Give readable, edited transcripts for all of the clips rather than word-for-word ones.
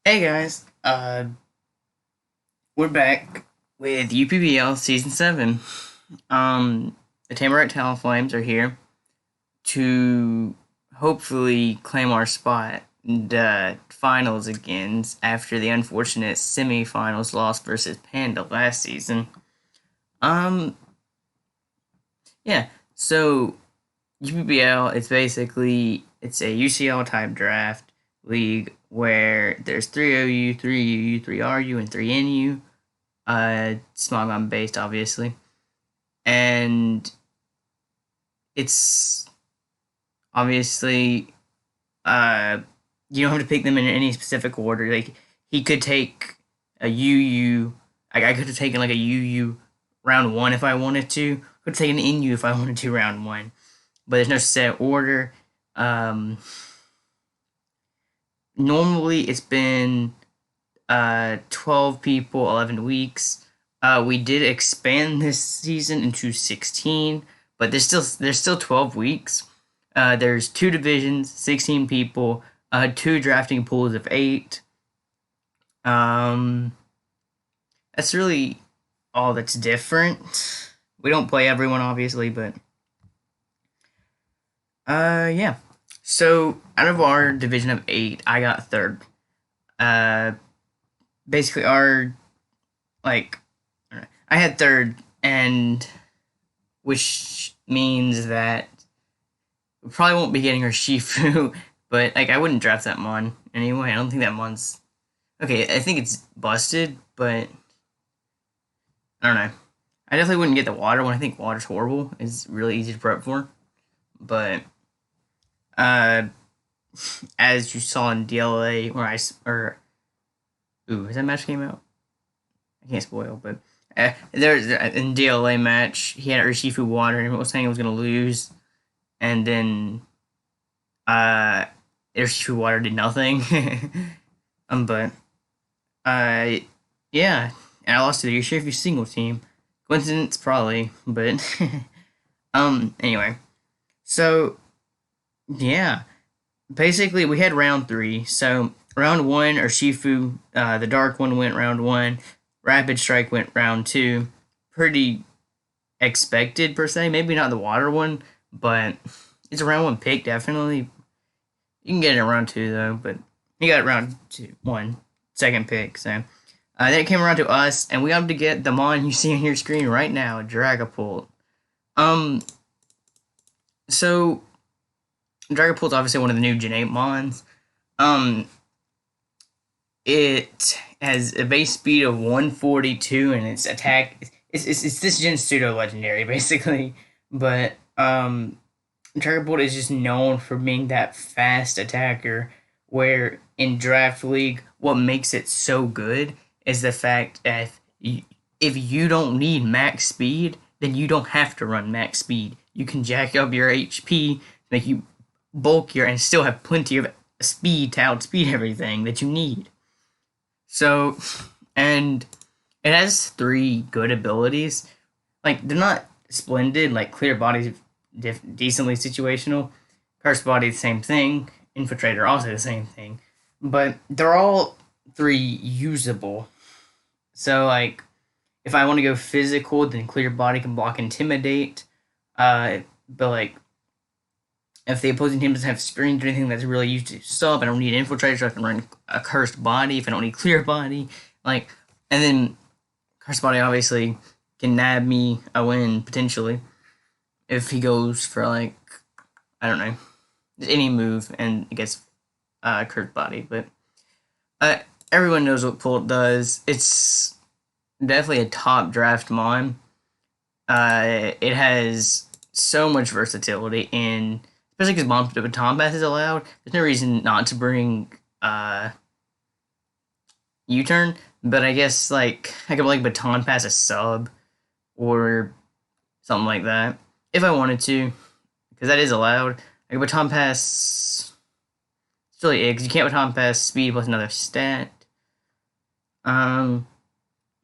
Hey guys, we're back with Upbl Season 7. The Tamarac Talonflames are here to hopefully claim our spot in the finals again after the unfortunate semifinals loss versus Panda last season. Um, yeah, so UPBL, it's a UCL type draft league where there's 3OU, 3UU, 3RU, and 3NU. Small gun based, obviously, and it's obviously uh you don't have to pick them in any specific order. Like he could take a UU, like I could have taken like a UU round one if I wanted to. Could take an NU if I wanted to round one, but there's no set order. Um, Normally it's been 12 people, 11 weeks. We did expand this season into 16, but there's still 12 weeks. There's two divisions, 16 people, two drafting pools of 8. Um, that's really all that's different. We don't play everyone obviously, but yeah. So out of our division of 8, I got third. Uh, Basically our like I had third, and which means that we probably won't be getting our Shifu, but like I wouldn't draft that Mon anyway. I don't think that Mon's okay. I think it's busted, but I don't know. I definitely wouldn't get the water one. I think water's horrible. It's really easy to prep for, but uh, as you saw in DLA, or ooh, has that match came out? I can't spoil, but there's in DLA match he had Urshifu water and was saying he was gonna lose, and then uh Urshifu water did nothing. But uh yeah, and I lost to the Urshifu single team. Coincidence probably, but anyway. So yeah, basically we had round three. So round one, Urshifu, the dark one went round one. Rapid Strike went round two. Pretty expected per se. Maybe not the water one, but it's a round one pick definitely. You can get it in round two though, but he got round two, one, second pick. So then it came around to us, and we got to get the Mon you see on your screen right now, Dragapult. Um, so Dragapult's obviously one of the new Gen 8 Mons. Um, it has a base speed of 142, and its attack it's this gen pseudo legendary basically, but Dragapult is just known for being that fast attacker. Where in draft league, what makes it so good is the fact that if you don't need max speed, then you don't have to run max speed. You can jack up your HP to make you bulkier and still have plenty of speed to outspeed everything that you need. So, and it has three good abilities. Like they're not splendid. Like clear body's decently situational. Curse body the same thing. Infiltrator also the same thing. But they're all three usable. So like if I want to go physical, then clear body can block intimidate. But like if the opposing team doesn't have screens or anything that's really used to sub, I don't need infiltrator, so I can run a cursed body if I don't need clear body. Like, and then cursed body obviously can nab me a win potentially if he goes for like I don't know any move and it gets cursed body. But uh, everyone knows what Pult does. It's definitely a top draft mon. It has so much versatility in especially because baton pass is allowed. There's no reason not to bring U-turn, but I guess like I could like baton pass a sub or something like that if I wanted to, because that is allowed. Like baton pass, it's really because you can't baton pass speed plus another stat. And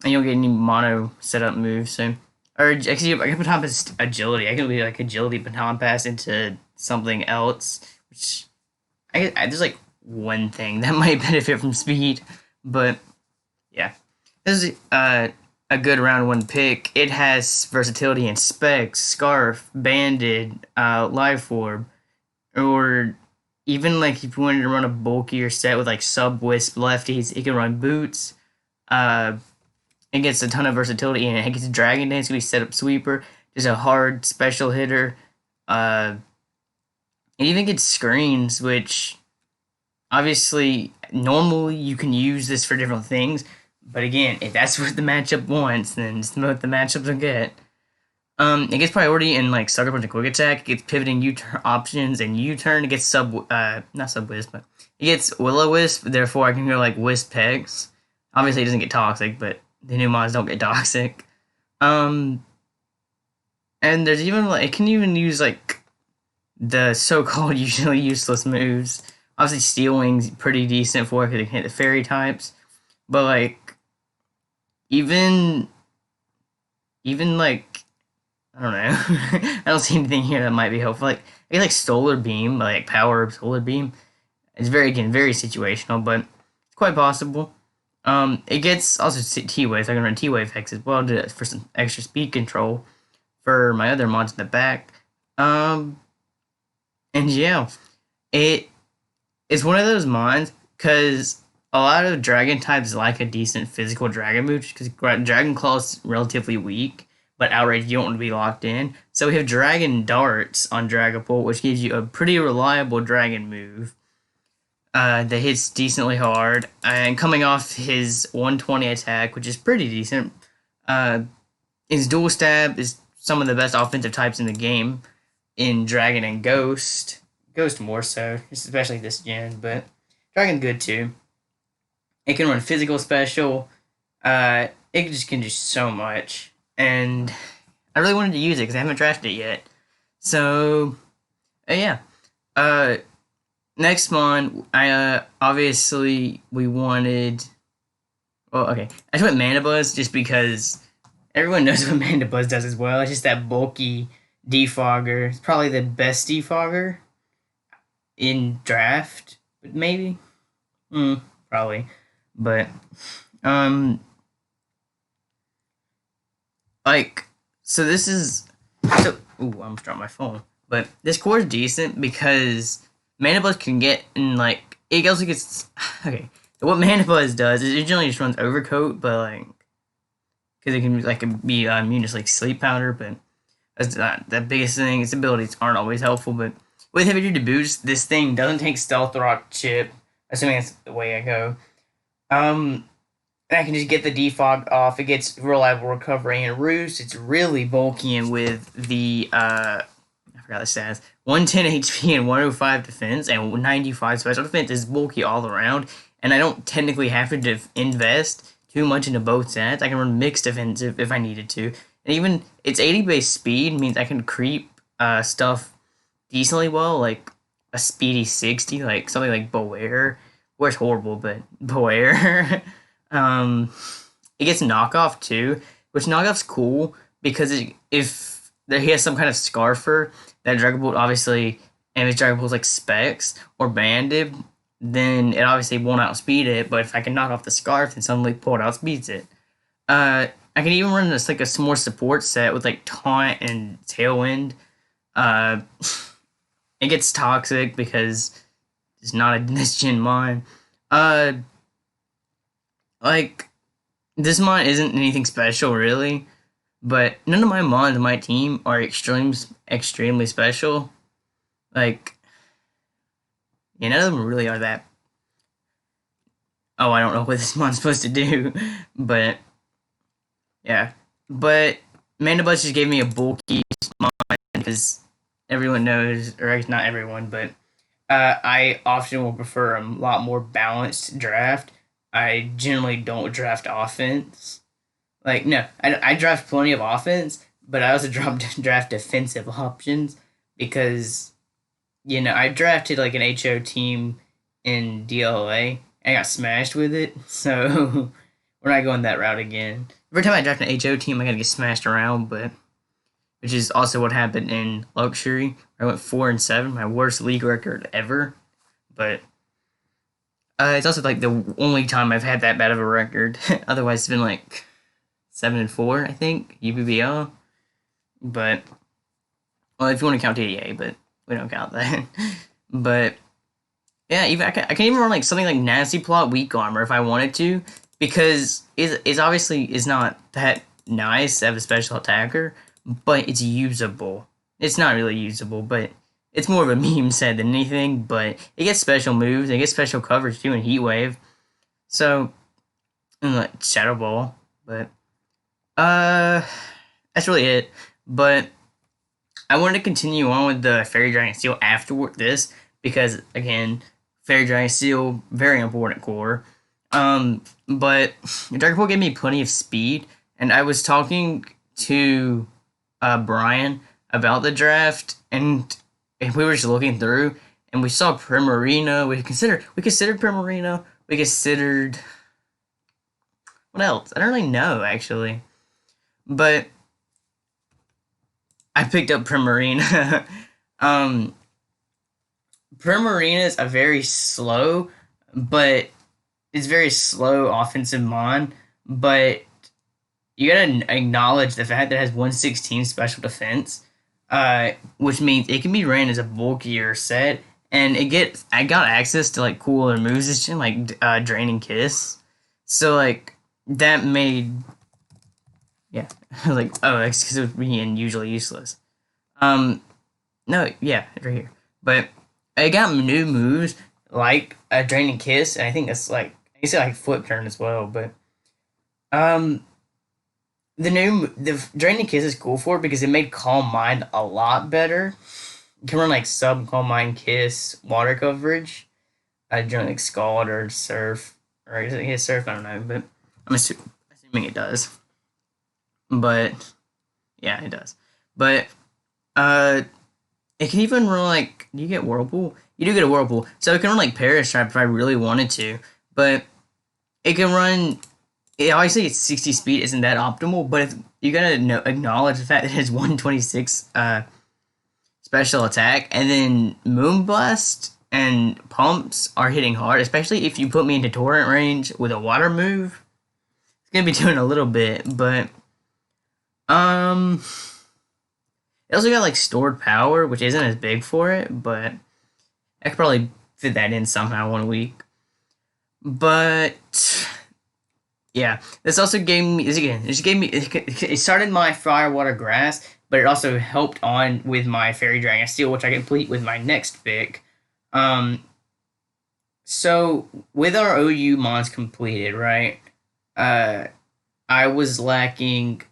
you don't get any mono setup moves. So, or actually, I can baton pass agility. I can be like agility baton pass into something else, which I there's like one thing that might benefit from speed. But yeah, this is a good round one pick. It has versatility in specs, scarf, banded, life orb, or even like if you wanted to run a bulkier set with like sub wisp lefties, it can run boots. Uh, it gets a ton of versatility in it. It gets Dragon Dance, it can be set up sweeper, just a hard special hitter. It even gets screens, which obviously normally you can use this for different things. But again, if that's what the matchup wants, then it's what the matchups will get. It gets priority in like Sucker Punch and Quick Attack. It gets pivoting U-turn options and U-turn. It gets not sub wisp, but it gets Willow Wisp. Therefore, I can go like Wisp Pegs. Obviously, it doesn't get toxic, but the new mods don't get toxic. And there's even like it can even use like the so-called usually useless moves. Obviously, Steel Wing's pretty decent for it because it can hit the fairy types, but like even like I don't know. I don't see anything here that might be helpful. Like I guess like Solar Beam, like Power Solar Beam. It's very very situational, but it's quite possible. It gets also T-Wave. So I can run T-Wave Hex as well for some extra speed control for my other mods in the back. And yeah, it is one of those mods because a lot of dragon types like a decent physical dragon move because Dragon Claw is relatively weak, but Outrage you don't want to be locked in. So we have Dragon Darts on Dragapult, which gives you a pretty reliable dragon move that hits decently hard. And coming off his 120 attack, which is pretty decent, his Dual Stab is some of the best offensive types in the game in Dragon and Ghost. Ghost more so, especially this gen, but Dragon's good too. It can run physical special. It just can do so much. And I really wanted to use it because I haven't drafted it yet. So, yeah. Next one, obviously we wanted. Well, okay. I just went Mana Buzz just because everyone knows what Mana Buzz does as well. It's just that bulky defogger. It's probably the best defogger in draft, but maybe. Probably. But, like, so this is. So, ooh, I almost dropped my phone. But this core is decent because Mana Buzz can get in, like, it also gets, okay, what Mana Buzz does is it generally just runs Overcoat, but, like, because it can, like, be immune to, like, Sleep Powder, but that's not the biggest thing. Its abilities aren't always helpful, but with Heavy Duty Boost, this thing doesn't take Stealth Rock Chip, assuming that's the way I go. I can just get the defog off. It gets reliable recovery and roost. It's really bulky, and with the I forgot the stats. 110 HP and 105 defense and 95 special defense is bulky all around. And I don't technically have to invest too much into both stats. I can run mixed defensive if I needed to. And even its 80 base speed means I can creep stuff decently well, like a speedy 60, like something like Beware. Beware's horrible, but Beware. It gets knockoff too, which knockoff's cool because if he has some kind of Scarfer that Dragapult obviously, and if Dragapult's like Specs or Banded, then it obviously won't outspeed it. But if I can knock off the Scarf, then suddenly Pult outspeeds it. I can even run this like a more support set with like Taunt and Tailwind. It gets toxic because it's not a this gen mod. Like, this mod isn't anything special, really, but none of my mods on my team are extremely special. Like, yeah, none of them really are that. Oh, I don't know what this mod's supposed to do, but yeah. But Mana Buzz just gave me a bulky mod because everyone knows, or not everyone, but I often will prefer a lot more balanced draft. I generally don't draft offense. Like, no, I draft plenty of offense, but I also draft defensive options because, you know, I drafted like an HO team in DLA and I got smashed with it, so we're not going that route again. Every time I draft an HO team, I gotta get smashed around, but which is also what happened in Luxury. I went 4-7, my worst league record ever, but It's also like the only time I've had that bad of a record. Otherwise, it's been like 7-4, I think, UBBL. But well, if you want to count TDA, but we don't count that. But yeah, even I can even run like something like Nasty Plot Weak Armor if I wanted to, because it's obviously is not that nice to have a special attacker, but it's usable. It's not really usable, but it's more of a meme set than anything. But it gets special moves, it gets special coverage too in Heat Wave. So and like Shadow Ball, but uh, that's really it. But I wanted to continue on with the Fairy Dragon Steel after this because again, Fairy Dragon Steel very important core. But Dragon Ball gave me plenty of speed, and I was talking to Brian about the draft, and we were just looking through, and we saw Primarina. We considered Primarina. We considered what else? I don't really know actually, but I picked up Primarina. um, Primarina is a very slow, but it's very slow offensive mon. But you gotta acknowledge the fact that it has 116 special defense, which means it can be ran as a bulkier set, and I got access to like cooler moves, it's just like Draining Kiss, so like that made yeah like oh it's because it was being usually useless. No, yeah, right here. But I got new moves like a Draining Kiss, and I think that's like I guess like Flip Turn as well. But um, the Draining Kiss is cool for it because it made Calm Mind a lot better. You can run like sub Calm Mind Kiss water coverage. I join like Scald or Surf, or is it Surf? I don't know, but assuming it does. But yeah, it does. But uh, it can even run like. Do you get Whirlpool? You do get a Whirlpool, so it can run like Parastripe if I really wanted to. But it can run. It obviously its 60 speed isn't that optimal, but if you gotta acknowledge the fact that it has 126 special attack, and then Moonblast and Pumps are hitting hard, especially if you put me into Torrent range with a water move. It's gonna be doing a little bit, but um. It also got like stored power, which isn't as big for it, but I could probably fit that in somehow 1 week. But yeah, this also gave me it started my Fire Water Grass, but it also helped on with my Fairy Dragon Steel, which I complete with my next pick. Um, so with our OU mons completed, right? Uh, I was lacking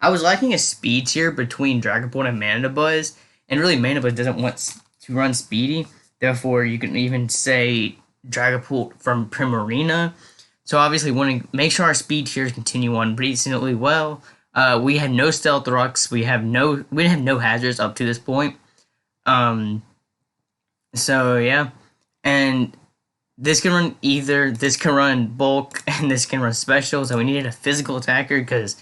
I was lacking a speed tier between Dragapult and Manabuzz, and really Manabuzz doesn't want to run speedy. Therefore, you can even say Dragapult from Primarina. So obviously, want to make sure our speed tiers continue on decently well. We had no Stealth Rocks. We didn't have no hazards up to this point. Um. So yeah, and this can run bulk and this can run special. So we needed a physical attacker because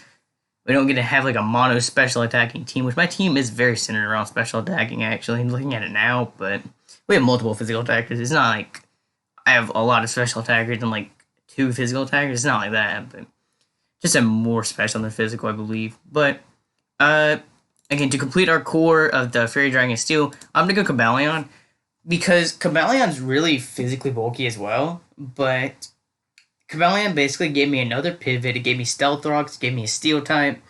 we don't get to have like a mono special attacking team, which my team is very centered around special attacking actually. I'm looking at it now, but we have multiple physical attackers. It's not like I have a lot of special attackers and like 2 physical attackers. It's not like that, but just a more special than physical, I believe. But again, to complete our core of the Fairy Dragon Steel, I'm gonna go Cobalion because Cobalion's really physically bulky as well, but Cobalion basically gave me another pivot. It gave me Stealth Rocks, gave me a Steel type.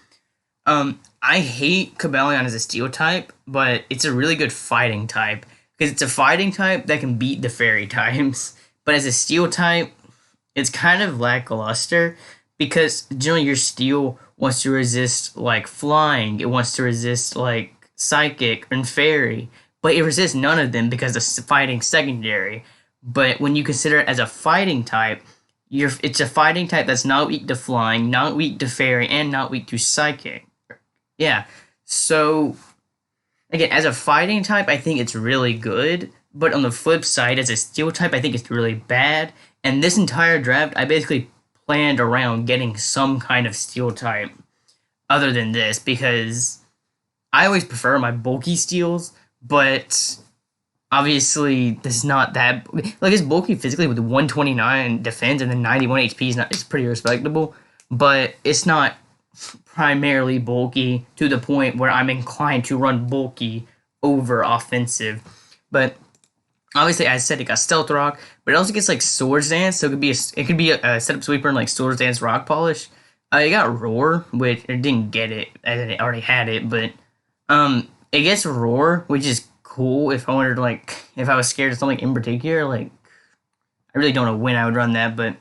I hate Cobalion as a Steel type, but it's a really good fighting type because it's a fighting type that can beat the Fairy types. But as a Steel type, it's kind of lackluster because generally your Steel wants to resist like Flying. It wants to resist like Psychic and Fairy, but it resists none of them because it's fighting secondary. But when you consider it as a fighting type, it's a fighting type that's not weak to Flying, not weak to Fairy, and not weak to Psychic. Yeah. So again, as a fighting type, I think it's really good. But on the flip side, as a Steel type, I think it's really bad. And this entire draft, I basically planned around getting some kind of Steel type other than this because I always prefer my bulky Steels, but obviously this is not that like it's bulky physically with 129 defense and then 91 HP is not it's pretty respectable, but it's not primarily bulky to the point where I'm inclined to run bulky over offensive. But obviously, as I said, it got stealth rock, but it also gets like swords dance, so it could be a setup sweeper and like swords dance rock polish. It got roar, which it didn't get it as it already had it, but it gets roar, which is cool. If I wanted to, like, if I was scared of something in particular, like I really don't know when I would run that, but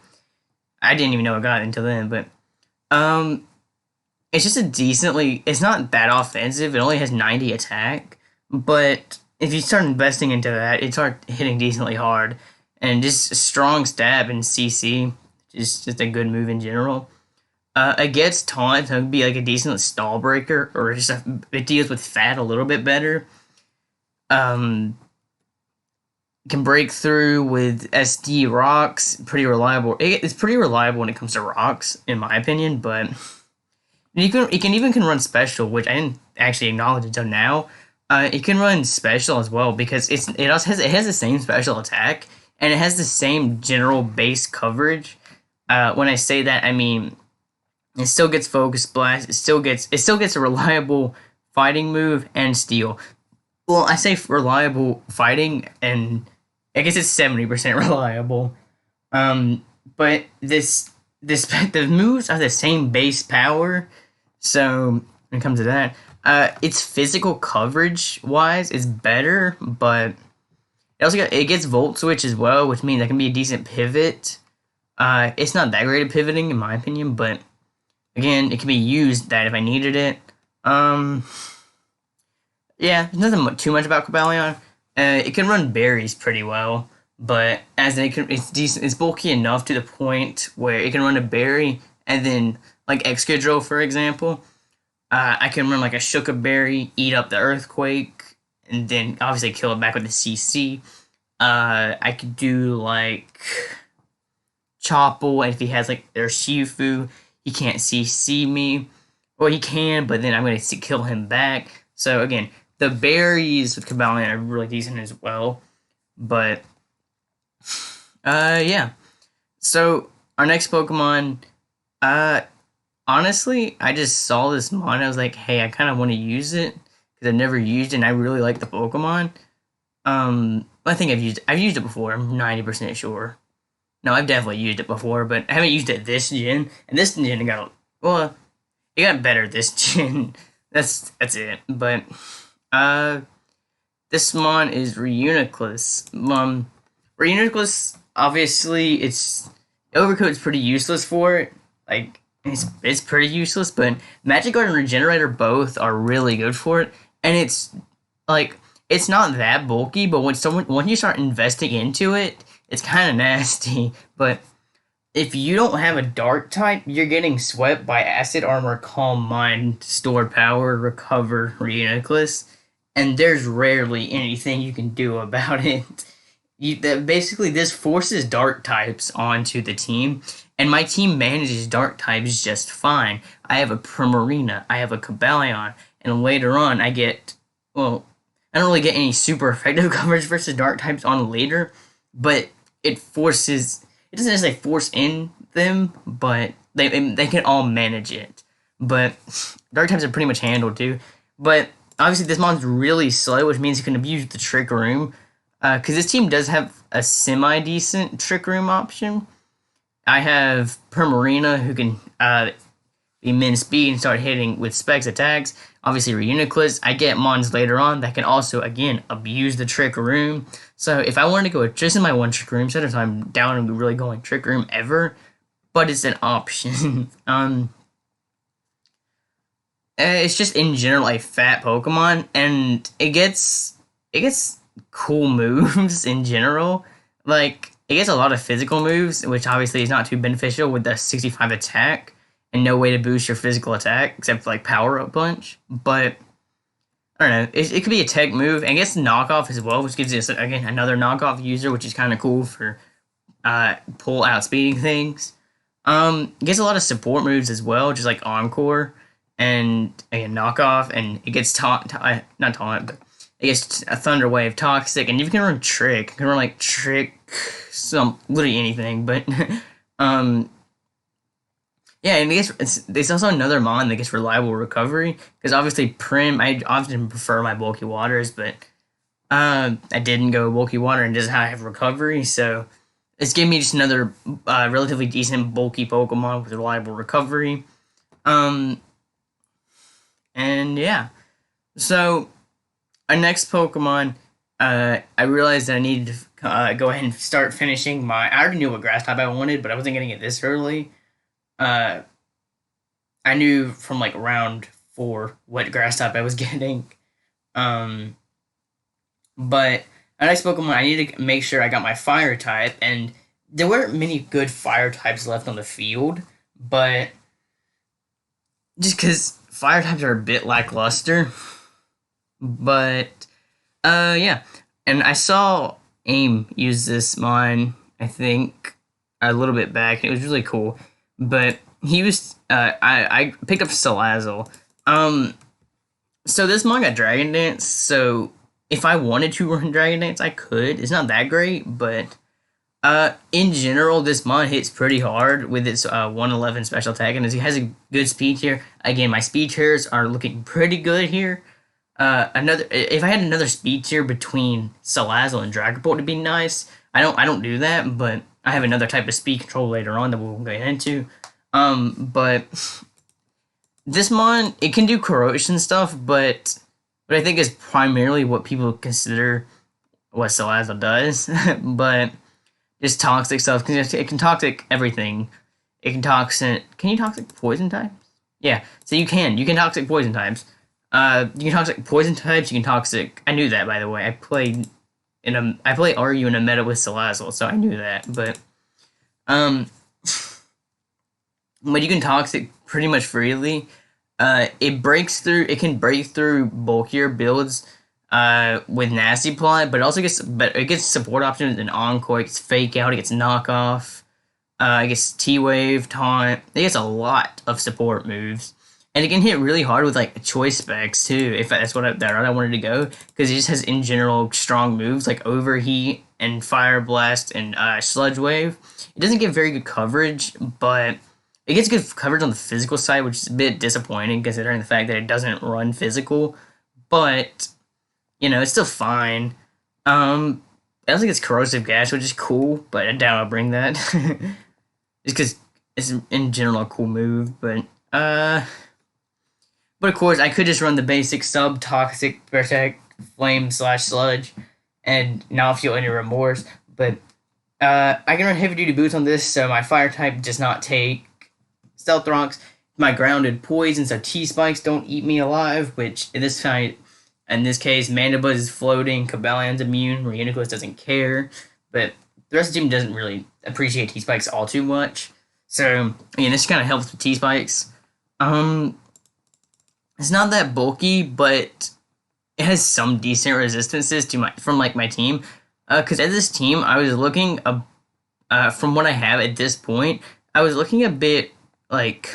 I didn't even know I got it until then. But um, it's just a decently. It's not that offensive. It only has 90 attack, but if you start investing into that, it start hitting decently hard, and just a strong stab and CC is just a good move in general. It gets taunt, so it would be like a decent stall breaker, or it deals with fat a little bit better. Um, can break through with SD rocks, pretty reliable. It's pretty reliable when it comes to rocks, in my opinion. But it can run special, which I didn't actually acknowledge until now. It can run special as well because it has the same special attack and it has the same general base coverage. When I say that, I mean it still gets focus blast. It still gets a reliable fighting move and steal. Well, I say reliable fighting, and I guess it's 70% reliable. But this the moves are the same base power, so when it comes to that, its physical coverage wise is better, but it gets volt switch as well, which means that can be a decent pivot. It's not that great at pivoting in my opinion, but again, it can be used that if I needed it. Yeah, there's nothing too much about Cobalion. It can run berries pretty well, but it's decent. It's bulky enough to the point where it can run a berry and then like Excadrill, for example. I can run like a Shuka berry, eat up the earthquake, and then obviously kill it back with the CC. I could do like Chople, and if he has like their Shifu, he can't CC me. Well, he can, but then I'm going to kill him back. So again, the berries with Cobalion are really decent as well. But yeah. So our next Pokemon, honestly, I just saw this mon. I was like, hey, I kind of want to use it because I've never used it, and I really like the Pokemon. I think I've used it before. I'm 90% sure. No, I've definitely used it before, but I haven't used it this gen. And this gen it got better this gen. That's it. But this mon is Reuniclus. Reuniclus, obviously, Overcoat's pretty useless for it. Like it's pretty useless, but Magic Guard and Regenerator both are really good for it. And it's not that bulky, but when you start investing into it, it's kind of nasty. But if you don't have a dark type, you're getting swept by Acid Armor, Calm Mind, Store Power, Recover, Reuniclus, and there's rarely anything you can do about it. Basically, this forces dark types onto the team, and my team manages dark types just fine. I have a Primarina, I have a Cobalion, and later on I don't really get any super effective coverage versus dark types on later, but it doesn't necessarily force in them, but they can all manage it. But dark types are pretty much handled too. But obviously this mon's really slow, which means you can abuse the Trick Room. Because this team does have a semi-decent Trick Room option. I have Primarina, who can be min speed and start hitting with specs attacks. Obviously Reuniclus. I get mons later on that can also, again, abuse the Trick Room. So if I wanted to go just in my one Trick Room setup, so I'm down and really going Trick Room ever, but it's an option. It's just in general a fat Pokemon, and it gets cool moves in general. Like, it gets a lot of physical moves, which obviously is not too beneficial with the 65 attack, and no way to boost your physical attack except for like Power Up Punch. But I don't know, it could be a tech move, and it gets knockoff as well, which gives us again another knockoff user, which is kind of cool for pull out speeding things. It gets a lot of support moves as well, just like Encore and again knockoff, and it gets not taunt, but I guess a Thunder Wave, Toxic, and you can run Trick. You can run like Trick, some literally anything. But um, yeah, and I guess there's also another mon that gets reliable recovery because obviously Prim. I often prefer my bulky waters, but I didn't go bulky water and doesn't have recovery, so it's giving me just another relatively decent bulky Pokemon with reliable recovery. Um, and yeah, so our next Pokemon, I realized that I needed to go ahead and start finishing my. I already knew what grass type I wanted, but I wasn't getting it this early. Uh, I knew from like round 4 what grass type I was getting. Um, but our next Pokemon, I needed to make sure I got my fire type, and there weren't many good fire types left on the field, but just because fire types are a bit lackluster. But yeah, and I saw AIM use this mine, I think, a little bit back, and it was really cool. But he was, I picked up Salazzle. So this mine got Dragon Dance, so if I wanted to run Dragon Dance, I could. It's not that great, but in general, this mon hits pretty hard with its 111 special attack, and it has a good speed tier. Again, my speed tiers are looking pretty good here. Another, if I had another speed tier between Salazzle and Dragapult, it'd be nice. I don't do that, but I have another type of speed control later on that we'll get into. But this mon, it can do corrosion stuff, but I think is primarily what people consider what Salazzle does. But just toxic stuff, because it can toxic everything. It can toxic. Can you toxic poison types? Yeah, so you can. You can toxic poison types. You can toxic poison types. You can toxic. I knew that, by the way. I play RU in a meta with Salazzle, so I knew that. But but you can toxic pretty much freely. It breaks through. It can break through bulkier builds. With Nasty Plot, but it gets support options in Encore. It gets Fake Out. It gets Knockoff. It gets T-Wave, Taunt. It gets a lot of support moves. And it can hit really hard with like choice specs too, if that's what I wanted to go, because it just has in general strong moves like Overheat and Fire Blast and Sludge Wave. It doesn't get very good coverage, but it gets good coverage on the physical side, which is a bit disappointing considering the fact that it doesn't run physical. But it's still fine. I don't think it's corrosive gas, which is cool, but I doubt I'll bring that. Just because it's in general a cool move, but of course I could just run the basic sub toxic protect flame / sludge and not feel any remorse. But I can run heavy duty boots on this, so my fire type does not take stealth rocks. My grounded poison, so T-spikes don't eat me alive, which in this case, Mandibuzz is floating, Cabalion's immune, Reuniclus doesn't care, but the rest of the team doesn't really appreciate T-Spikes all too much. So, this kind of helps with T-Spikes. It's not that bulky, but it has some decent resistances from my team. Because at this team, I was looking, from what I have at this point, I was looking a bit, like,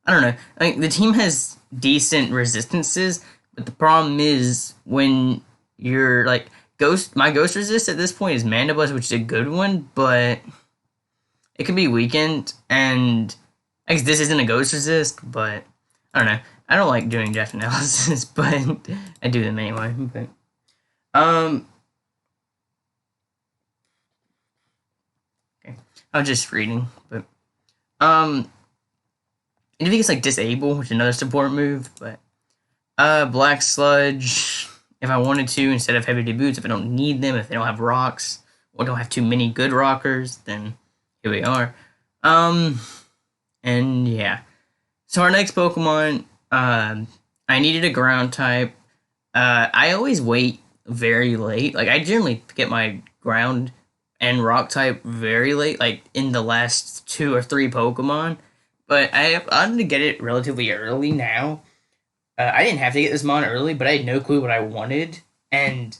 I don't know, like, the team has decent resistances, but the problem is when you're like my ghost resist at this point is Mandibuzz, which is a good one, but it can be weakened, and I guess this isn't a ghost resist, but I don't know. I don't like doing draft analysis, but I do them anyway. But okay, I was just reading, but and if you like disable, which is another support move, but Black Sludge, if I wanted to, instead of heavy duty boots, if I don't need them, if they don't have rocks, or don't have too many good rockers, then here we are. And yeah. So our next Pokemon, I needed a ground type. I always wait very late. Like, I generally get my ground and rock type very late, like in the last 2 or 3 Pokemon. But I'm going to get it relatively early now. I didn't have to get this mon early, but I had no clue what I wanted. And,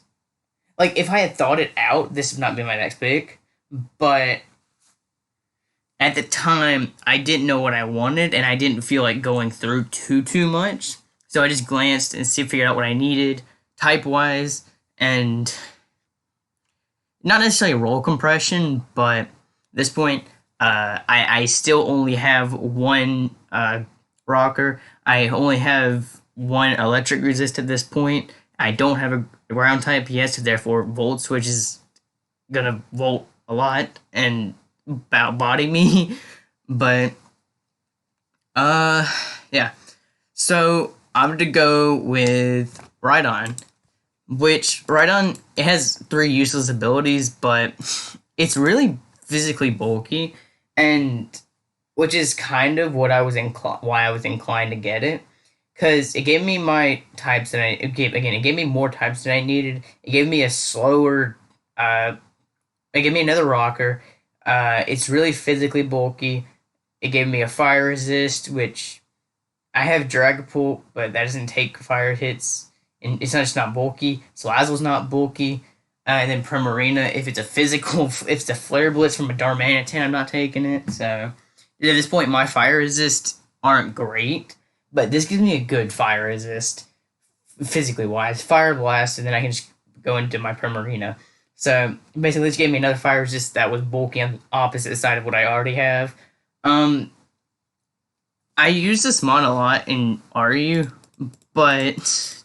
like, if I had thought it out, this would not be my next pick. But at the time, I didn't know what I wanted, and I didn't feel like going through too much. So I just glanced and figured out what I needed. type-wise, and not necessarily roll compression, but at this point, I still only have one rocker. I only have one electric resist at this point. I don't have a ground type yet, so therefore volt switch is gonna volt a lot and body me. But yeah. So I'm gonna go with Rhydon, which Rhydon, it has 3 useless abilities, but it's really physically bulky, and which is kind of what I was why I was inclined to get it, because it gave me my types that it gave me more types than I needed. It gave me a slower, it gave me another rocker. It's really physically bulky. It gave me a fire resist, which I have Dragapult, but that doesn't take fire hits, and it's just not bulky. Salazzle's not bulky. And then Primarina, if it's a physical, if it's a Flare Blitz from a Darmanitan, I'm not taking it. So at this point, my fire resist aren't great, but this gives me a good fire resist, physically wise. Fire Blast, and then I can just go into my Primarina. So basically, this gave me another fire resist that was bulky on the opposite side of what I already have. I use this mon a lot in RU, but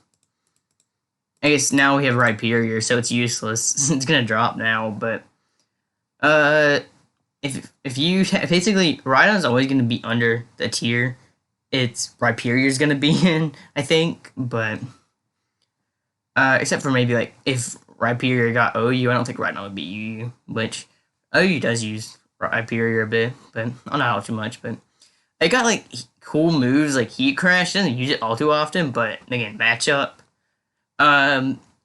I guess now we have Rhyperior, so it's useless. It's gonna drop now, but if you basically Rhydon's always gonna be under the tier it's Rhyperior's gonna be in, I think, but except for maybe like if Rhyperior got OU, I don't think Rhydon would be UU, which OU does use Rhyperior a bit, but not how too much, but it got like cool moves like Heat Crash. It doesn't use it all too often, but again, matchup.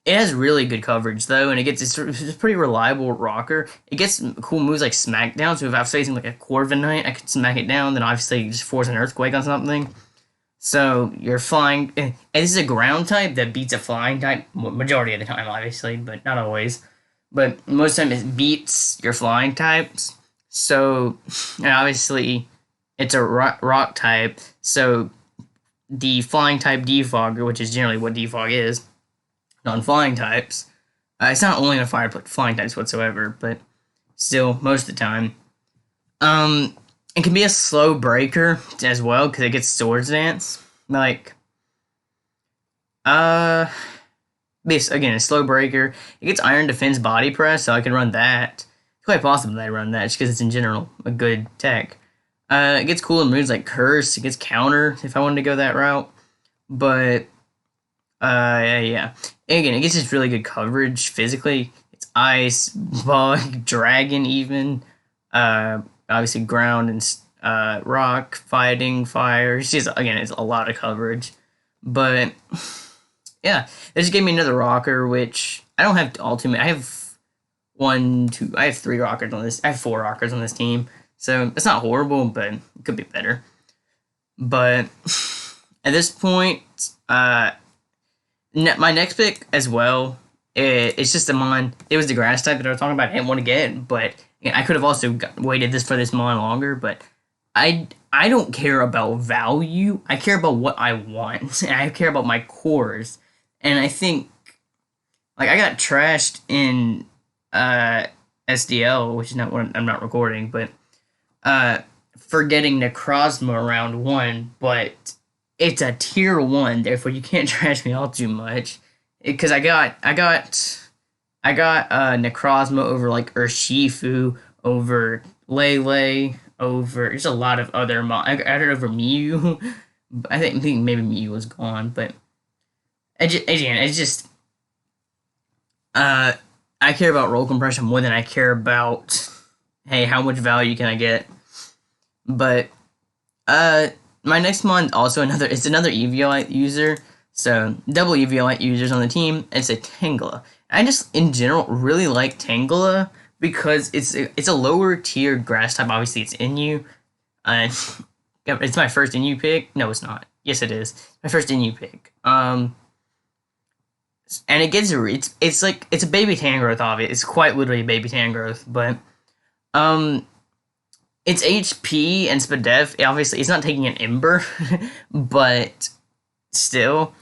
It has really good coverage though, and it's a pretty reliable rocker. It gets cool moves like Smackdown, so if I was facing like a Corviknight, I could smack it down, then obviously just force an Earthquake on something. So you're flying, and this is a ground type that beats a flying type, majority of the time obviously, but not always. But most of the time it beats your flying types, so, and obviously it's a rock type, so the flying type Defogger, which is generally what Defog is, non-flying types. It's not only on flying types whatsoever, but still, most of the time. It can be a slow breaker as well, because it gets Swords Dance. Like, again, a slow breaker. It gets Iron Defense Body Press, so I can run that. It's quite possible that I run that, just because it's in general a good tech. It gets cool in moves like Curse. It gets Counter, if I wanted to go that route. But, yeah. Again, it gets just really good coverage physically. It's Ice, Bug, Dragon even. Obviously Ground and Rock, Fighting, Fire. It's just, again, it's a lot of coverage. But, yeah. This gave me another rocker, which I don't have ultimate. I have 3 rockers on this. I have 4 rockers on this team. So, it's not horrible, but it could be better. But, at this point, my next pick as well, it's just a mon. It was the grass type that I was talking about. I didn't want to get, but I could have also waited for this mon longer. But I don't care about value. I care about what I want. And I care about my cores. And I think, like, I got trashed in SDL, which is not what I'm not recording, but for getting Necrozma around 1, but it's a tier 1, therefore you can't trash me all too much. Because I got Necrozma over like Urshifu, over Lele, over there's a lot of other I got it over Mew. I think maybe Mew was gone, but it's just I care about roll compression more than I care about, hey, how much value can I get? But my next mon also another Eviolite user. So double Eviolite users on the team. It's a Tangela. I just in general really like Tangela because it's a lower tier grass type. Obviously it's Inu. It's my first Inu pick. No, it's not. Yes, it is. My first Inu pick. And it gets it's like it's a baby Tangrowth of it. It's quite literally a baby Tangrowth, but its HP and Spadef, obviously, it's not taking an Ember, but still,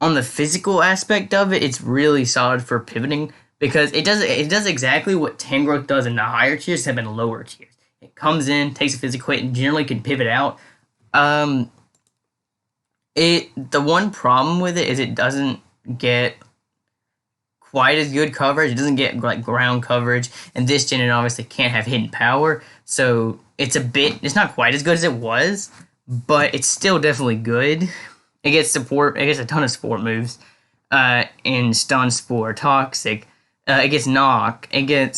on the physical aspect of it, it's really solid for pivoting because it does exactly what Tangrowth does in the higher tiers, except in the lower tiers. It comes in, takes a physical hit, and generally can pivot out. Um, the one problem with it is it doesn't get quite as good coverage. It doesn't get like ground coverage, and this gen it obviously can't have hidden power, so it's not quite as good as it was, but it's still definitely good. It gets support. It gets a ton of support moves. In stun, spore, toxic. It gets knock. Again,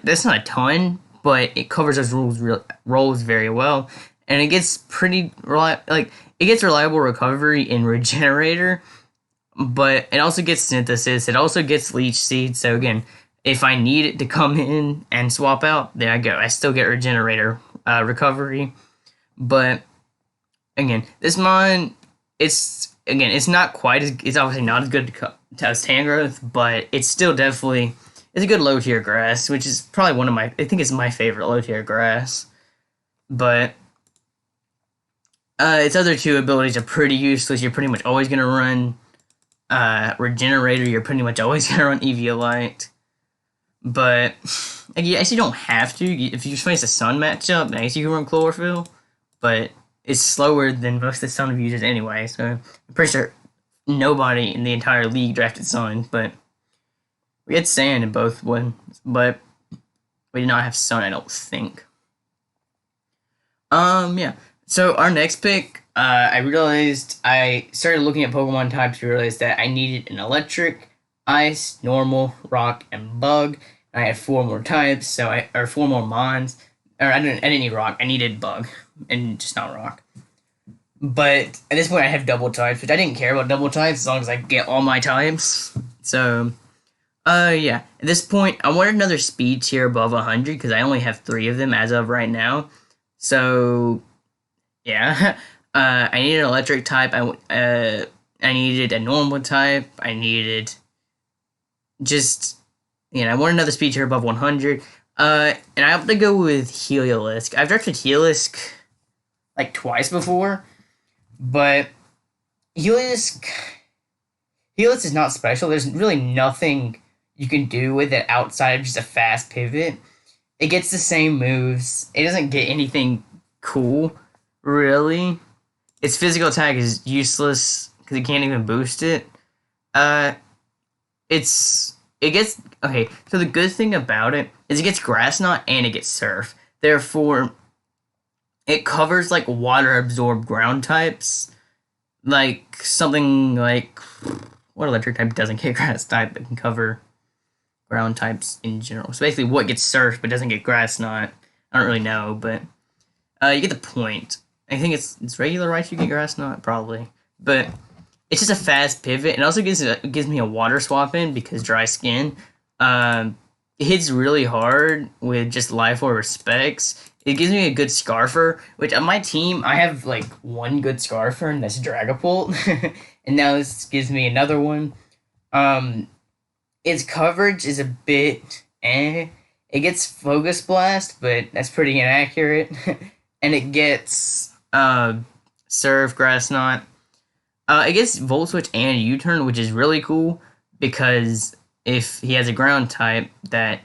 that's not a ton, but it covers those roles very well, and it gets it gets reliable recovery in regenerator, but it also gets synthesis. It also gets leech seed. So again, if I need it to come in and swap out, there I go. I still get regenerator recovery, but again, this mon, it's not quite as, it's obviously not as good as Tangrowth, but it's still definitely, it's a good low tier grass, which is probably I think it's my favorite low tier grass. But its other two abilities are pretty useless. You're pretty much always gonna run Regenerator. You're pretty much always gonna run Eviolite. But I guess you don't have to. If you face a Sun matchup, I guess you can run Chlorophyll, but it's slower than most of the Sun users anyway, so I'm pretty sure nobody in the entire league drafted Sun, but we had Sand in both ones, but we did not have Sun, I don't think. Yeah. So our next pick, I started looking at Pokemon types to realize that I needed an Electric, Ice, Normal, Rock, and Bug. I had 4 more types, or 4 more Mons. Or I didn't need Rock, I needed Bug, and just not Rock. But at this point I have double types, which I didn't care about double types as long as I get all my types. So, yeah. At this point, I wanted another speed tier above 100, because I only have 3 of them as of right now. So, yeah. I needed an electric type, I needed a normal type, I needed I wanted another speed tier above 100. And I have to go with Heliolisk. I've drafted Heliolisk like twice before, but Heliolisk is not special. There's really nothing you can do with it outside of just a fast pivot. It gets the same moves. It doesn't get anything cool, really. Its physical attack is useless because it can't even boost it. Okay, so the good thing about it is it gets Grass Knot and it gets Surf. Therefore, it covers like water absorbed ground types. Like something like, what electric type doesn't get Grass type but can cover ground types in general? So basically what gets Surf but doesn't get Grass Knot? I don't really know, but you get the point. I think it's regular right you get Grass Knot, probably. But it's just a fast pivot. It also gives me a water swap in because dry skin. It hits really hard with just Life Orb or Specs. It gives me a good Scarfer, which on my team, I have like 1 good Scarfer, and that's Dragapult. And now this gives me another one. Its coverage is a bit eh. It gets Focus Blast, but that's pretty inaccurate. And it gets Surf, Grass Knot. It gets Volt Switch and U-Turn, which is really cool, because if he has a ground type that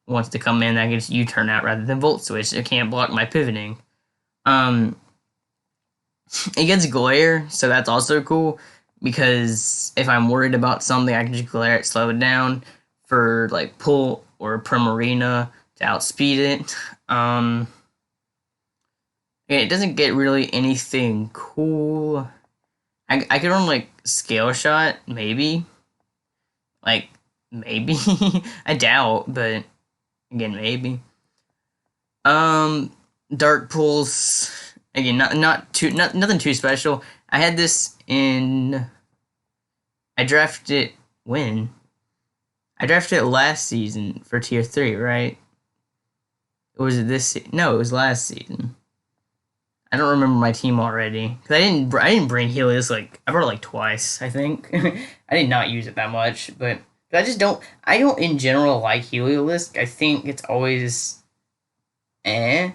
wants to come in, that gets U-Turn out rather than Volt Switch. It can't block my pivoting. It gets Glare, so that's also cool, because if I'm worried about something, I can just Glare it, slow it down for like Pull or Primarina to outspeed it. It doesn't get really anything cool. I could run like Scale Shot, maybe. Like, maybe. I doubt, but again, maybe. Dark Pulse. Again, nothing too special. I had this I drafted it when? I drafted it last season for tier 3, right? Or was it this No, it was last season. I don't remember my team already, because I didn't bring Helios, like, I brought it like twice, I think. I did not use it that much, but I don't in general like Heliolisk. I think it's always eh.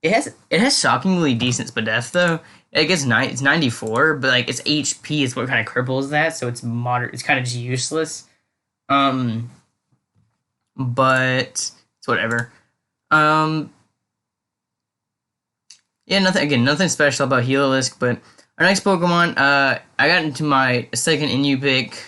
It has shockingly decent Spadef though, I guess it's 94, but like its HP is what kind of cripples that, so it's moderate. It's kind of just useless. Um, but it's whatever. Um, yeah, nothing special about Heliolisk, but our next Pokemon, I got into my second NU pick,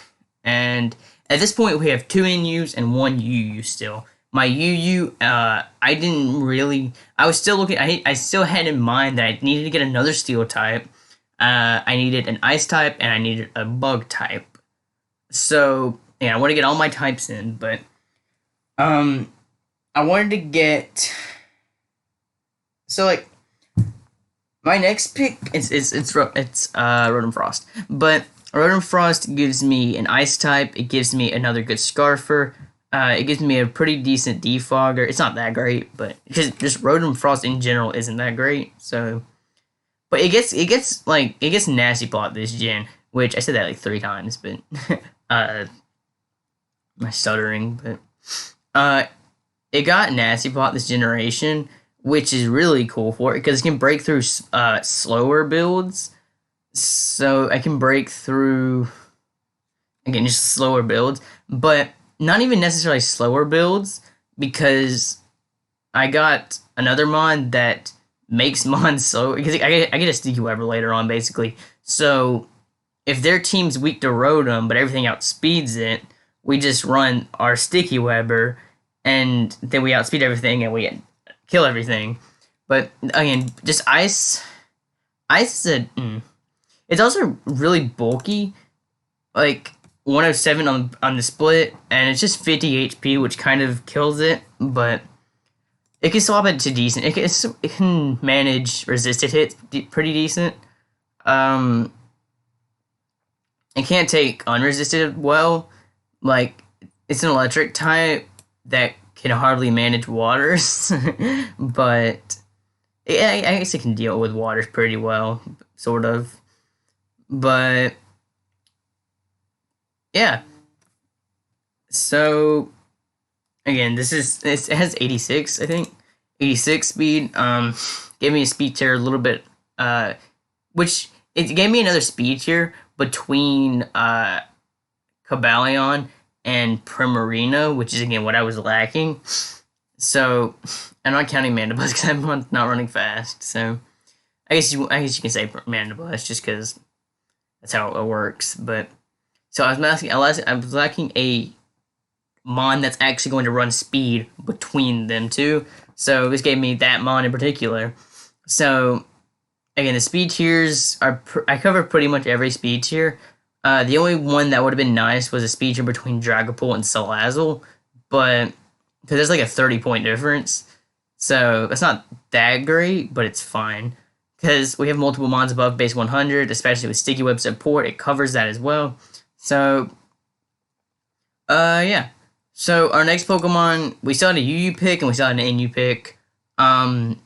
and at this point we have 2 NUs and 1 UU still. My UU, I didn't really, I was still looking, I still had in mind that I needed to get another Steel type, I needed an Ice type, and I needed a Bug type. So, yeah, I want to get all my types in, but, I wanted to get, so like, my next pick it's Rotom Frost, but Rotom Frost gives me an Ice type. It gives me another good Scarfer. It gives me a pretty decent Defogger. It's not that great, but because just Rotom Frost in general isn't that great. So, but it gets Nasty Plot this gen, which I said that like 3 times, but my stuttering, but it got Nasty Plot this generation, which is really cool for it because it can break through slower builds. So I can break through, again, just slower builds, but not even necessarily slower builds because I got another mod that makes mons slow because I get a Sticky Webber later on, basically. So if their team's weak to Rotom, but everything outspeeds it, we just run our Sticky Webber, and then we outspeed everything, and we kill everything. But again, just Ice is it's also really bulky, like 107 on the split, and it's just 50 HP, which kind of kills it. But it can swap it to decent. It can manage resisted hits pretty decent. It can't take unresisted well. Like, it's an electric type that can hardly manage waters, but I guess it can deal with waters pretty well, sort of. But yeah, so again, it has 86, I think, 86 speed. Gave me a speed tier a little bit, which it gave me another speed tier between Cobalion and Primarina, which is again what I was lacking. So I'm not counting Mandibuzz because I'm not running fast. So I guess you can say Mandibuzz just because that's how it works. But so I was lacking a mon that's actually going to run speed between them two. So this gave me that mon in particular. So again, the speed tiers I cover pretty much every speed tier. The only one that would have been nice was a speed tier between Dragapult and Salazzle, but because there's like a 30-point difference, so it's not that great, but it's fine because we have multiple mons above base 100, especially with Sticky Web support. It covers that as well. So, yeah. So our next Pokemon, we still had a UU pick and we still had an NU pick. My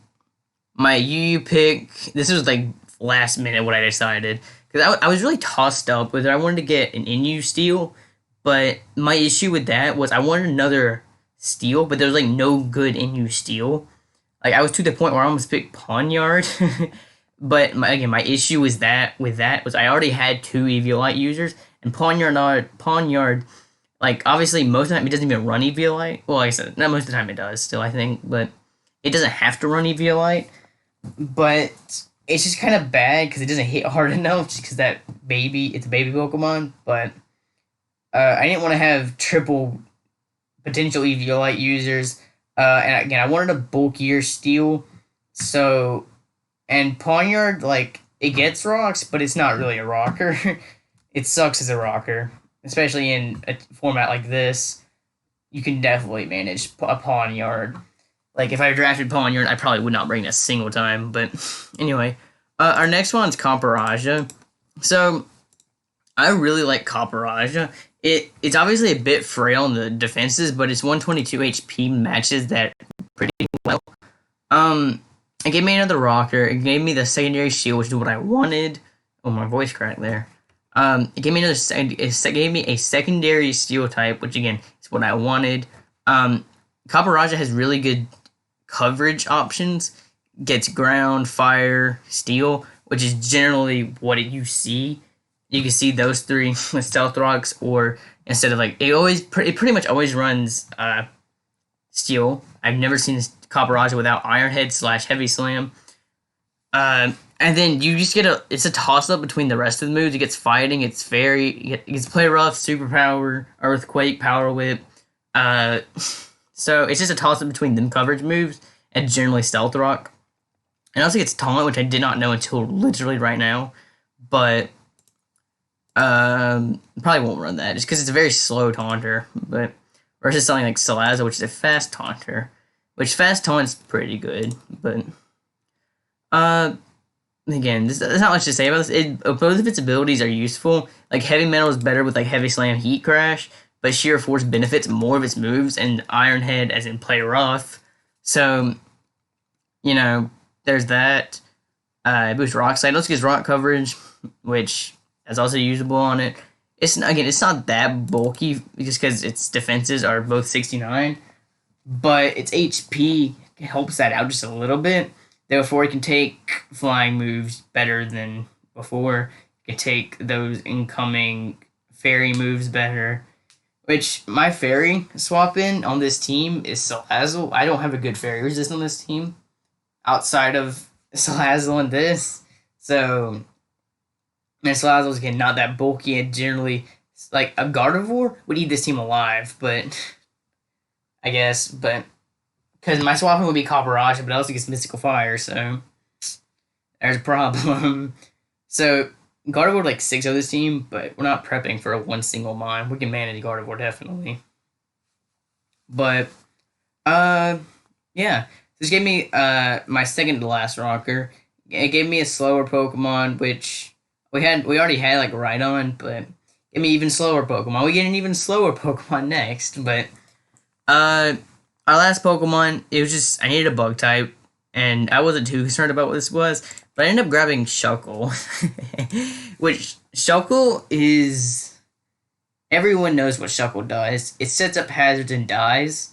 UU pick, this was like last minute what I decided. Because I was really tossed up whether I wanted to get an NU Steel, but my issue with that was I wanted another Steel, but there was like no good NU Steel. Like I was to the point where I almost picked Pawniard. But my issue was was I already had 2 Eviolite users, and Pawniard, like obviously most of the time it doesn't even run Eviolite. Well, like I said, not most of the time it does still, I think, but it doesn't have to run Eviolite. But it's just kind of bad because it doesn't hit hard enough just because it's a baby Pokemon, but I didn't want to have triple potential Eviolite users, and again, I wanted a bulkier Steel, so, and Pawniard, like, it gets rocks, but it's not really a rocker. It sucks as a rocker, especially in a format like this. You can definitely manage a Pawniard. Like, if I drafted Pawniard, I probably would not bring it a single time, but anyway. Our next one's Copperajah. So, I really like Copperajah. It's obviously a bit frail in the defenses, but its 122 HP matches that pretty well. It gave me another rocker. It gave me the secondary shield, which is what I wanted. Oh, my voice cracked there. It gave me gave me a secondary steel type, which again is what I wanted. Copperajah has really good coverage options. Gets ground, fire, steel, which is generally what you see. You can see those three with Stealth Rocks, or instead of like it pretty much always runs Steel. I've never seen this Copperage without Iron Head / Heavy Slam. And then you just it's a toss up between the rest of the moves. It gets Fighting, it's Fairy, it gets Play Rough, Superpower, Earthquake, Power Whip. So it's just a toss up between them coverage moves and generally Stealth Rock. And also gets Taunt, which I did not know until literally right now. But probably won't run that just because it's a very slow taunter. But versus something like Salazzle, which is a fast taunter, which fast taunt's pretty good. But again, there's not much to say about this. Both of its abilities are useful. Like Heavy Metal is better with like Heavy Slam, Heat Crash, but Sheer Force benefits more of its moves, and Iron Head as in Play Rough. So, there's that. It boosts Rock Slide. It also gives Rock coverage, which is also usable on it. It's not that bulky just because its defenses are both 69, but its HP helps that out just a little bit. Therefore, it can take flying moves better than before. It can take those incoming fairy moves better. Which, my fairy swap in on this team is Salazzle. I don't have a good fairy resist on this team outside of Salazzle and this. So, and Salazzle's again not that bulky, and generally, like a Gardevoir would eat this team alive, but I guess, because my swapping would be Copperage, but it also gets Mystical Fire, so there's a problem. So Gardevoir like 6 of this team, but we're not prepping for one single mine. We can manage Gardevoir definitely. But yeah. This gave me my second to last rocker. It gave me a slower Pokemon, which we already had like Rhydon, but give me even slower Pokemon. We get an even slower Pokemon next, but our last Pokemon, it was just I needed a bug type, and I wasn't too concerned about what this was, but I ended up grabbing Shuckle. Which Shuckle is everyone knows what Shuckle does. It sets up hazards and dies.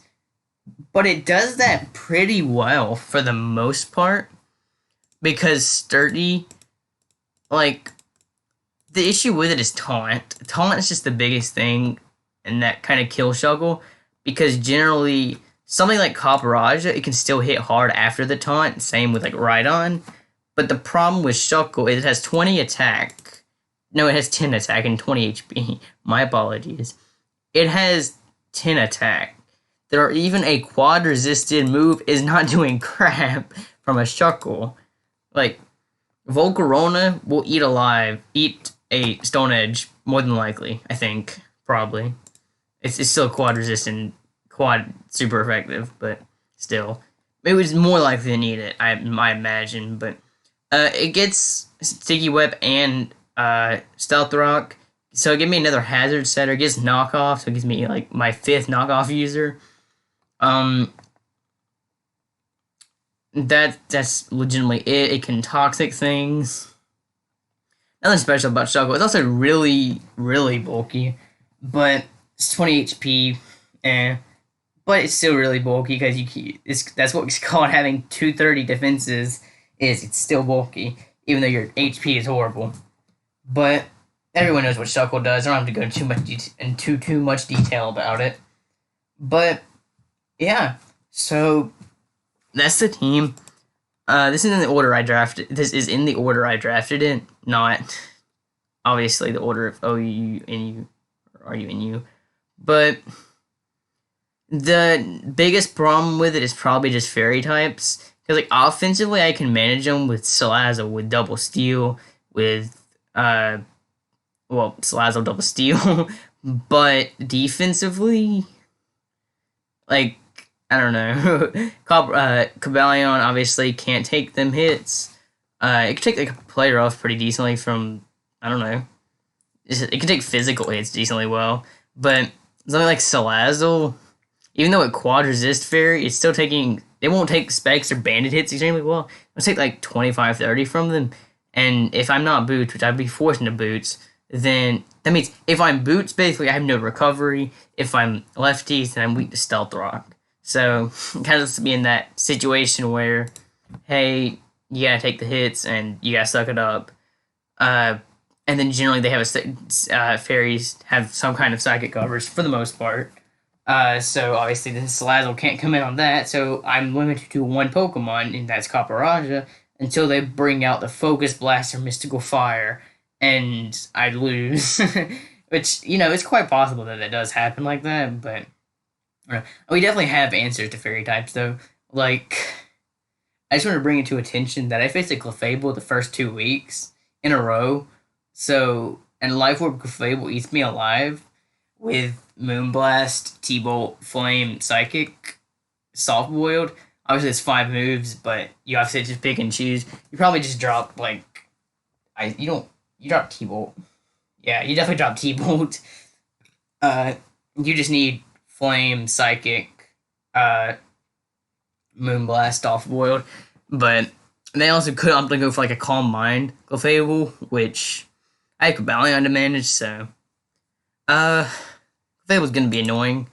But it does that pretty well for the most part. Because Sturdy, like, the issue with it is Taunt. Taunt is just the biggest thing, and that kind of kills Shuckle. Because generally, something like Copperage, it can still hit hard after the Taunt. Same with, like, Rhydon. But the problem with Shuckle is it has 20 attack. No, it has 10 attack and 20 HP. My apologies. It has 10 attack. There are even a quad resisted move is not doing crap from a Shuckle. Like, Volcarona will eat a Stone Edge, more than likely, I think, probably. It's still quad resistant, quad super effective, but still. It was more likely than eat it, I imagine, but it gets Sticky Whip and Stealth Rock, so it gives me another Hazard Setter. It gets Knockoff, so it gives me, like, my 5th Knockoff user. That's legitimately it. It can Toxic things. Nothing special about Shuckle. It's also really, really bulky, but it's 20 HP, but it's still really bulky because that's what it's called having 230 defenses. It's still bulky, even though your HP is horrible. But everyone knows what Shuckle does. I don't have to go into too much detail about it. But yeah, so that's the team. This is in the order I drafted. This is in the order I drafted it, not obviously the order of OU, NU, or RU, NU. But the biggest problem with it is probably just fairy types. Because like offensively, I can manage them with Salazzle, with Double Steel, with Salazzle Double Steel, but defensively, like, I don't know. Cobalion obviously can't take them hits. It can take like a player off pretty decently from, I don't know. It can take physical hits decently well. But something like Salazzle, even though it quad resist fairy, it's still taking, it won't take specs or bandit hits extremely well. It'll take like 25, 30 from them. And if I'm not boots, which I'd be forced into boots, then that means if I'm boots, basically I have no recovery. If I'm lefties, then I'm weak to Stealth Rock. So, kind of be in that situation where, hey, you gotta take the hits and you gotta suck it up. Uh, and then generally they have fairies have some kind of psychic coverage for the most part. So obviously the Salazzle can't come in on that, so I'm limited to one Pokemon, and that's Caparaja, until they bring out the Focus Blast or Mystical Fire, and I lose. Which, it's quite possible that does happen like that, but we definitely have answers to fairy types, though. Like, I just want to bring it to attention that I faced a Clefable the first 2 weeks in a row. So, and Life Orb Clefable eats me alive with Moonblast, T-Bolt, Flame, Psychic, Soft Boiled. Obviously, it's 5 moves, but you have to just pick and choose. You probably just drop, you drop T-Bolt. Yeah, you definitely drop T-Bolt. You just need Flame, Psychic, Moonblast, Off Boiled. But they also could opt to go for like a Calm Mind Clefable, which I have Cobalion to manage, so Clefable's gonna be annoying.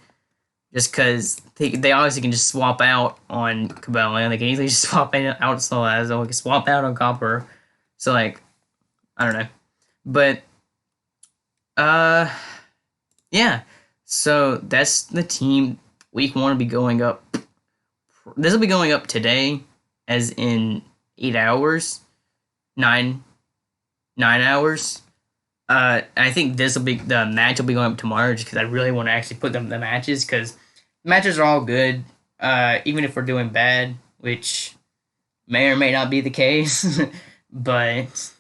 Just because they obviously can just swap out on Cobalion. They can easily just swap out Salazzle. They can swap out on Copper. So, like, I don't know. But, yeah. So, that's the team. Week 1 will be going up. This will be going up today, as in 8 hours. 9 hours. I think the match will be going up tomorrow, just because I really want to actually put them the matches, because matches are all good, even if we're doing bad, which may or may not be the case. But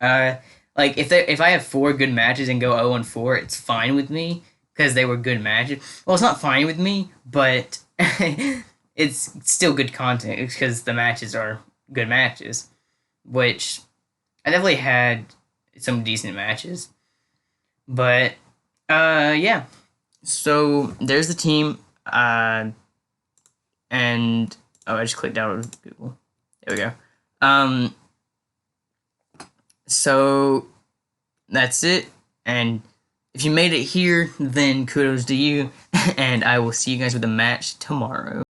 like if I have 4 good matches and go 0-4, it's fine with me because they were good matches. Well, it's not fine with me, but it's still good content because the matches are good matches, which I definitely had some decent matches. But yeah. So there's the team. And I just clicked out of Google. There we go. So that's it. And if you made it here, then kudos to you. And I will see you guys with the match tomorrow.